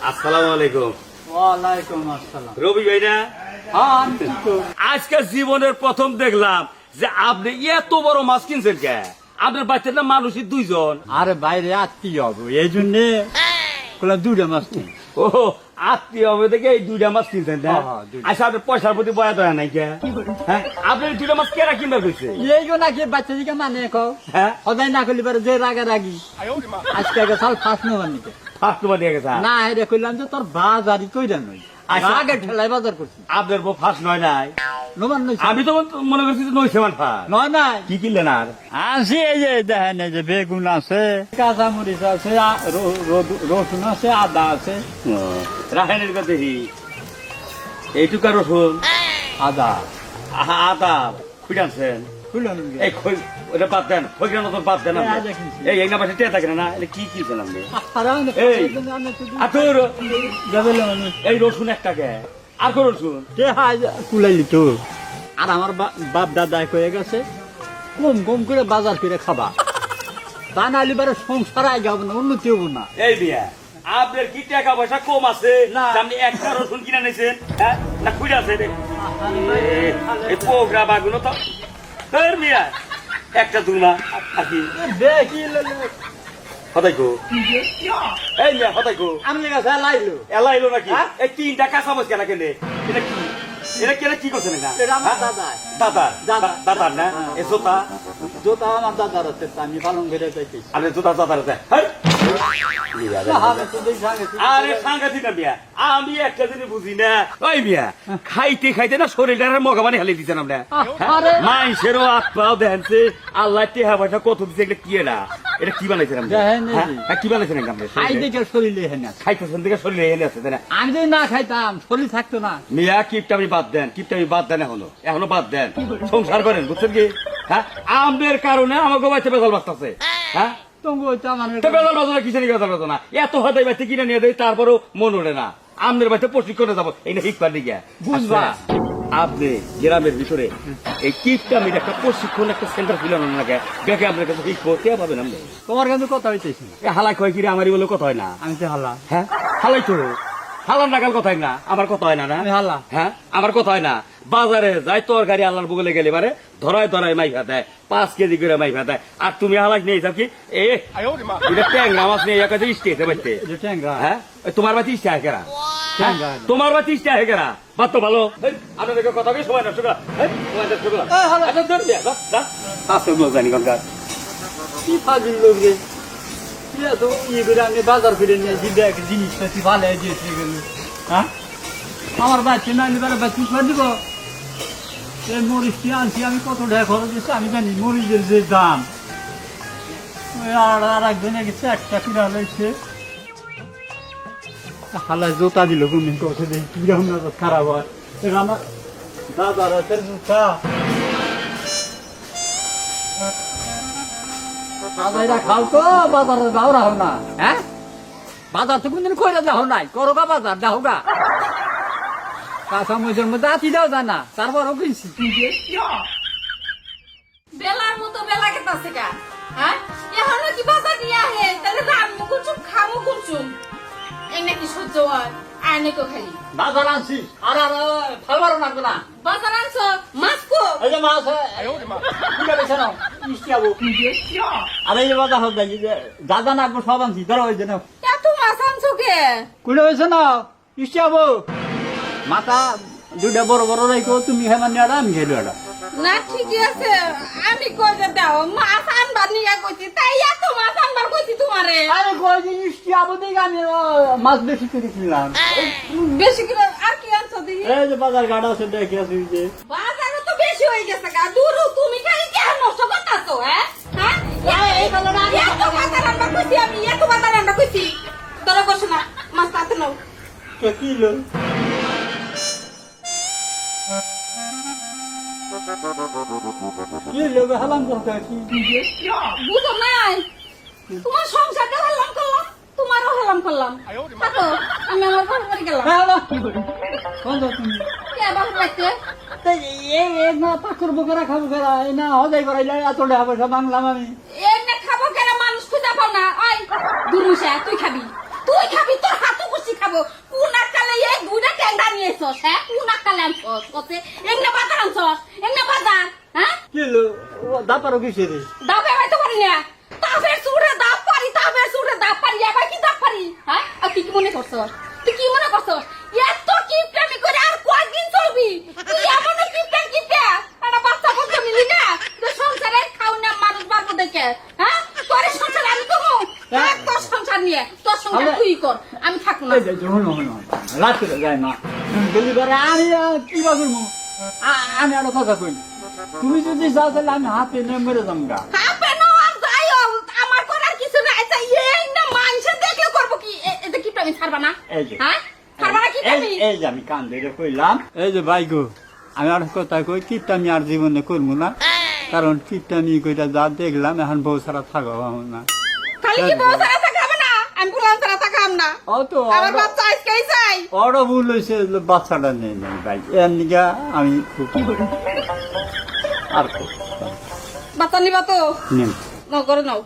আসসালামু আলাইকুম। ওয়ালাইকুম আসসালাম। রবি ভাই না? হ্যাঁ আমি ঠিক তো। আজকে জীবনের প্রথম দেখলাম যে আপনি এত বড় মাছ কিনছেন কে? আপনার বাচ্চার না মানুষই দুইজন। আরে বাইরে আত্মীয় হবো এই জন্যে দুইটা মাছ কিন। ও আত্মীয় হবে দেখে এই দুইটা মাছ কিনছেন না? হ্যাঁ, দুইটা। আচ্ছা আপনার পয়সার প্রতি বয়া দয়া নাই কে? হ্যাঁ আপনি এই দুইটা মাছ কেনা কিনবার কইছে? এইগো নাকি বাচ্চা দিকে মানে কও হ্যাঁ সদাই না করলি পারে যে রাগে রাগি আজকে আগে সাল ফার্স্ট নেবার নিকে ফার্স্ট তোমার দিয়ে গেছে। না হেরে কইলাম যে তোর বাজারই কইরা নই আচ্ছা। আগে ঠেলাই বাজার করছি আপনার বউ ফার্স্ট নয় নাই? নোমান নই আমি তো মনে করছি যে নইছে মান ফার্স্ট। নয় নাই কি কিনলেন আর? আছে এই যে দেখেন এই যে বেগুন আছে কাঁচা মরিচ আছে রসুন আছে আদা আছে রাসায়নিক দেখি এইটুকা রসুন আদা আদা খুঁজানছেন খুলুন এই ওটা বাদ দেন ফকিরের মতন বাদ দেন আপনি। এই আজকে কিনছি। এই না পাশে টেয়া থাকে না এটা কি কিনছেন আপনি? এই, এই আতুর যাবে মানুষ এই রসুন একটাকে আর কোন রসুন? কুলাইলি তো আর আমার বাপ দাদা কয়ে গেছে কম কম করে বাজার করে খাবা তা না হলে বারে সংসার আগে হবে না উন্নতি হবো না এই বিয়া আপনার কি টাকা পয়সা কম আছে না। যে আপনি একটা রসুন কিনে নিয়েছেন? হ্যাঁ না খুঁজে আছে এই পোগরা বাগুলো তো তোর মিয়া একটা দুনা আর কি দেখি হতাইকো এই মিয়া হতাইকো আমি কাছে লাইলো এলা এলো নাকি? হ্যাঁ? এই তিনটা কাঁচা মাছ কেনা কেনে এটা কি? এটা কেনা কি করছেন এটা? এটা আমার হ্যাঁ? দাদা। দাদার দাদা। দাদার না হ্যাঁ। এ জোতা জোতা আমার দাদার আছে তা আমি পালন করে যাইতেছি আরে জোতা দাদার আছে হেই! আমি তো দেখি আগে থেকে। আরে সাংঘাতিক না মিয়া আমি একটা জিনিস বুঝি না ওই মিয়া খাইতে খাইতে না শরীরটার মগাবানি হালিয়ে দিচ্ছেন আমরা আরে মাইসেরও আত্মাও দেখছে আল্লাহ টেহা পয়সা কত দিচ্ছে এগুলো কি এটা কি বানাইছেন আপনি? দেখেন এই যে। হ্যাঁ, কি বানাইছেন আপনি? খাই দেখে শরীরে হেনে আছে। খাইতেছেন দেখে শরীরে এনে আছে তাই না? আমি যদি না খাইতাম শরীর থাকতো না মিয়া কিপটা আমি বাদ দেন কিপটা আমি বাদ দেন এখনো বাদ দেন সংসার করেন বুঝছেন কি? হ্যাঁ আমদের কারণে আমাকে বাচ্চা বেজাল বাঁচতেছে। হ্যাঁ তঙ্গু হইতো আমার বেজাল বাজনা কিসের বেজাল বাজনা এত হাতে বাচ্চা কিনে নিয়ে দেয় তারপরেও মন ওঠে না আমদের বাচ্চা প্রশিক্ষণে যাবো এই না শিখবার দিকে বুঝবা। আপনি গ্রামের ভিতরে এই কিপটা আমি একটা প্রশিক্ষণ একটা সেন্টার খুলানো না দেখে আপনার কাছে শিখবো কে পাবেন আপনি? তোমার কিন্তু কথা হইতেছি না। হালাই কয় কিরে আমারই বলে কথা হয় না। আমি তো হালা হ্যাঁ হালাই তো হালার নাগাল কথা হয় না আমার কথা হয় না না আমি হালা হ্যাঁ আমার কথা হয় না বাজারে যাই তরকারি আল্লাহর বগলে গেলে পারে ধরায় ধরায় মাইফা দেয় 5 কেজি করে মাইফা দেয় আর তুমি হালাক নিয়ে যাও কি এটা ট্যাংরা মাছ নিয়ে একা স্টেজে বাড়তে এটা ট্যাংরা হ্যাঁ ওই তোমার বাতি ইস্টা হেকেরা ট্যাংরা তোমার বাতি ইস্টা হেকেরা বাদ তো ভালো আপনাদেরকে কথা কি সময় নষ্ট করা সময় নষ্ট করা এই হালা। আচ্ছা, ধর দিয়া, যা, যা। আসল লোক জানি কোনকার কি ফাজিল লোক রে কি এত ইয়ে করে আমি বাজার করে নিয়ে দিলে এক জিনিসপাতি ভালো দিয়েছে গেল হ্যাঁ আমার বাচ্চা না এবার বাচ্চা করে দিব এই মরিচটি আনছি আমি কত টাকা খরচ দিচ্ছি আমি জানি মরিচের যে দাম ওই আর একজনে গেছে একটা কিনা হয়েছে হালা জোতা দিল তুমি কথা দিই কিরকম নজর খারাপ হয় এবার আমার দাদার হাতের জুতা বাজারটা খাও তো বাজারে যাও রাখো না হ্যাঁ বাজার তো কোনদিন কইরা যাও নাই করো গা বাজার যাও গা কাঁচা মরিচের মধ্যে আতি দাও জানা তারপরও কিনছি বেলার মতো বেলা কেতাছে কা হ্যাঁ এখনো কি বাজার নিয়ে আহে তাহলে রান্না কুচুম খামো কুচুম এই নাকি সহ্য হয় আর নাকি খালি বাজার আনছি আর আর ফালবারও লাগবে না বাজার আনছো মাছ কো এই যে মাছ কিনে বেছে নাও মিষ্টি আবো আর এই যে বাজার হোক দেখি যে দাদা না সব আনছি ধরো ওই যে নাও এত মাছ আনছো কে কুড়ে হয়েছে না মিষ্টি আবো মাথা দুইটা বড় বড় রাখো তুমি হেমান নিয়ে আমি খেলো এটা না ঠিকই আছে আমি কই যে দাও মাছ আনবার নিয়ে কইছি তাই এত মাছ আনবার কইছি তোমারে আরে কই যে মিষ্টি আবো দেখি আমি মাছ বেশি করে কিনলাম বেশি করে আর কি আনছো দেখি এই যে বাজার ঘাট আছে দেখি আছে যে বাজারে তো বেশি হয়ে গেছে গা দূর তুমি খালি কেন নষ্ট করতাছো হ্যাঁ হ্যাঁ এত বাজার আনবার কইছি আমি এত বাজার আনবার কইছি তোরা বসো না মাছ তাতে নাও কে কিলো কিলো হালাম করতে বুঝো নাই তোমার সংসারটা হেলাম করলাম তোমারও হেলাম করলাম থাকো আমি আমার ঘর বাড়ি গেলাম তুমি কে বাবু রাখতে না পাকুর বুকেরা খাবো কেরা না হজাই করাইলে এত টাকা পয়সা বাংলাম আমি এমনি খাবো কেন মানুষ খাও না ওই দুরুষা তুই খাবি তোর হাতু কুচি খাবো কোন আকালে এই দুইটা ট্যাংরা নিয়েছস হ্যাঁ কোন আকালে আনছস কতে এগনা বাজার আনছস এগনা বাজার হ্যাঁ কি হলো দাপারো কিসে রে দাবে হয়তো পারি না তাফের সুরে দাপ পারি এবার কি দাপ পারি হ্যাঁ আর তুই কি মনে করছস তুই কি মনে করছস এত কিপটামি করে আর কয়দিন চলবি তুই এমন কিপটা আর বাচ্চা বাচ্চা মিলি না তো সংসারে খাও না মানুষ বাড়বো দেখে হ্যাঁ তোর সংসার আমি করবো তোর সংসার নিয়ে তোর সংসার তুই কর আমি থাকবো না রাত্রে যায় না গেলি পারে আমি কি বা করবো আমি আরো কথা কই তুমি যদি যাও তাহলে আমি হাতে নিয়ে মেরে যাম গা আপে নো আর যাইও আমার করার কিছু নাই আচ্ছা এই না মানুষের দেখলে করবো কি এটা কিপটামি ছাড়বা না এই যে হ্যাঁ ছাড়বা না কিপটামি এই যে আমি কান ধরে কইলাম এই যে ভাই গো আমি আর কথা কই কিপটামি আর জীবনে করবো না কারণ কিপটামি কইটা যা দেখলাম এখন বউ ছাড়া থাকবো না খালি কি বউ ছাড়া থাকাবে না অ্যাম্বুলেন্স ছাড়া থাকাম না ও তো আমার বাচ্চা আজকেই চাই বড় ভুল হয়েছে বাচ্চাটা নেই নাই ভাই এর নিগা আমি খুব আর বাচ্চা নিবা তো নেই নাও করে নাও